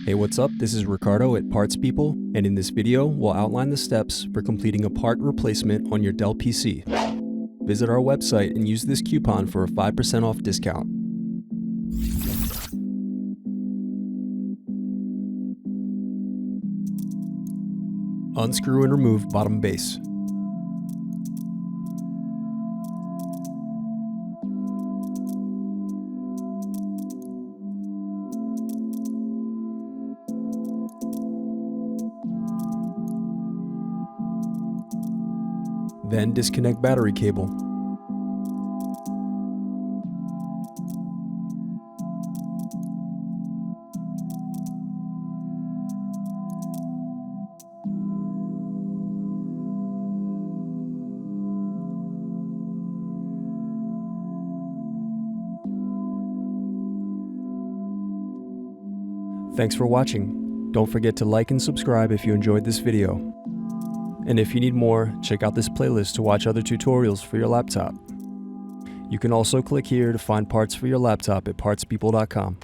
Hey, what's up? This is Ricardo at Parts People, and in this video, we'll outline the steps for completing a part replacement on your Dell PC. Visit our website and use this coupon for a 5% off discount. Unscrew and remove bottom base. Then disconnect battery cable. Thanks for watching. Don't forget to like and subscribe if you enjoyed this video. And if you need more, check out this playlist to watch other tutorials for your laptop. You can also click here to find parts for your laptop at partspeople.com.